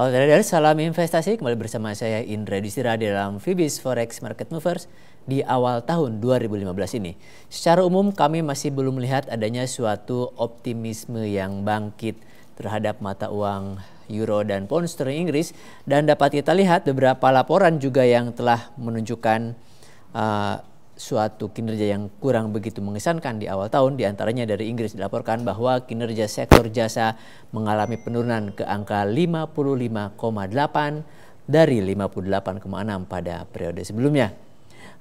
Halo trader, salam investasi. Kembali bersama saya Indra Disira dalam Fibis Forex Market Movers di awal tahun 2015 ini. Secara umum kami masih belum melihat adanya suatu optimisme yang bangkit terhadap mata uang euro dan pound sterling Inggris, dan dapat kita lihat beberapa laporan juga yang telah menunjukkan suatu kinerja yang kurang begitu mengesankan di awal tahun. Di antaranya dari Inggris dilaporkan bahwa kinerja sektor jasa mengalami penurunan ke angka 55,8 dari 58,6 pada periode sebelumnya.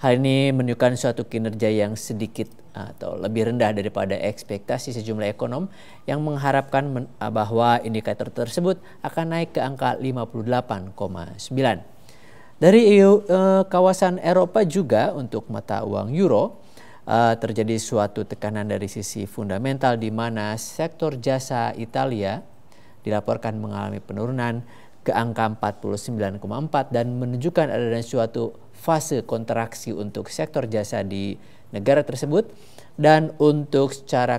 Hal ini menunjukkan suatu kinerja yang sedikit atau lebih rendah daripada ekspektasi sejumlah ekonom yang mengharapkan bahwa indikator tersebut akan naik ke angka 58,9. Dari kawasan Eropa juga untuk mata uang euro terjadi suatu tekanan dari sisi fundamental, di mana sektor jasa Italia dilaporkan mengalami penurunan ke angka 49,4 dan menunjukkan adanya suatu fase kontraksi untuk sektor jasa di negara tersebut. Dan untuk secara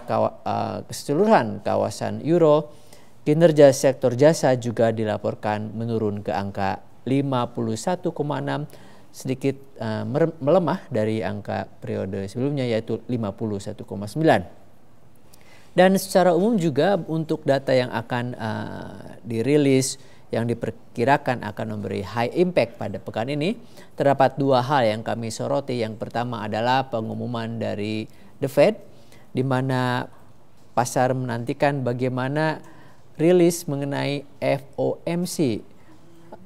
keseluruhan kawasan euro, kinerja sektor jasa juga dilaporkan menurun ke angka 51,6, sedikit melemah dari angka periode sebelumnya yaitu 51,9. Dan secara umum juga untuk data yang akan dirilis yang diperkirakan akan memberi high impact pada pekan ini, terdapat dua hal yang kami soroti. Yang pertama adalah pengumuman dari The Fed, di mana pasar menantikan bagaimana rilis mengenai FOMC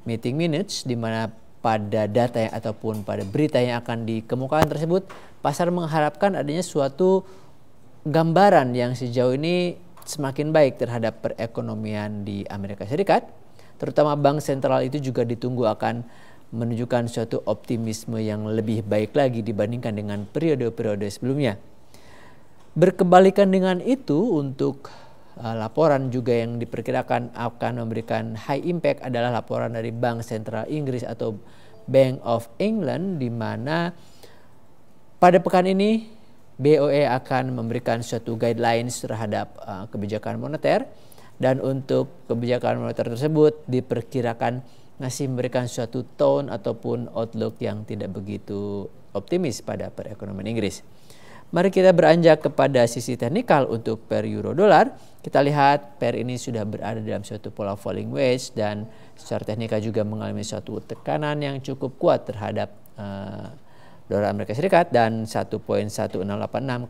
meeting minutes, di mana pada data yang ataupun pada berita yang akan dikemukakan tersebut, pasar mengharapkan adanya suatu gambaran yang sejauh ini semakin baik terhadap perekonomian di Amerika Serikat. Terutama bank sentral itu juga ditunggu akan menunjukkan suatu optimisme yang lebih baik lagi dibandingkan dengan periode-periode sebelumnya. Berkebalikan dengan itu, untuk laporan juga yang diperkirakan akan memberikan high impact adalah laporan dari Bank Sentral Inggris atau Bank of England, di mana pada pekan ini BOE akan memberikan suatu guidelines terhadap kebijakan moneter, dan untuk kebijakan moneter tersebut diperkirakan masih memberikan suatu tone ataupun outlook yang tidak begitu optimis pada perekonomian Inggris. Mari kita beranjak kepada sisi teknikal untuk pair euro dolar. Kita lihat pair ini sudah berada dalam suatu pola falling wedge, dan secara teknikal juga mengalami suatu tekanan yang cukup kuat terhadap dolar Amerika Serikat, dan 1.1686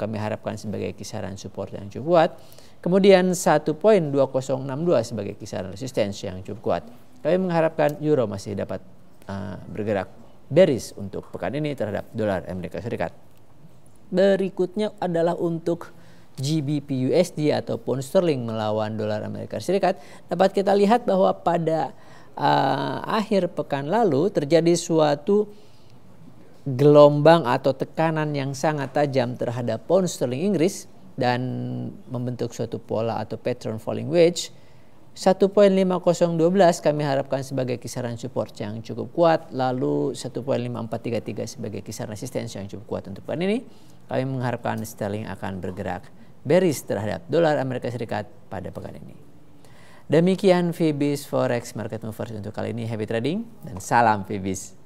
kami harapkan sebagai kisaran support yang cukup kuat. Kemudian 1.2062 sebagai kisaran resistance yang cukup kuat. Kami mengharapkan euro masih dapat bergerak bearish untuk pekan ini terhadap dolar Amerika Serikat. Berikutnya adalah untuk GBP USD ataupun sterling melawan dolar Amerika Serikat. Dapat kita lihat bahwa pada akhir pekan lalu terjadi suatu gelombang atau tekanan yang sangat tajam terhadap pound sterling Inggris dan membentuk suatu pola atau pattern falling wedge. 1.5012 kami harapkan sebagai kisaran support yang cukup kuat, lalu 1.5433 sebagai kisaran resistance yang cukup kuat untuk pekan ini. Kami mengharapkan sterling akan bergerak bearish terhadap dolar Amerika Serikat pada pekan ini. Demikian Fibis Forex Market Movers untuk kali ini. Happy trading dan salam Fibis.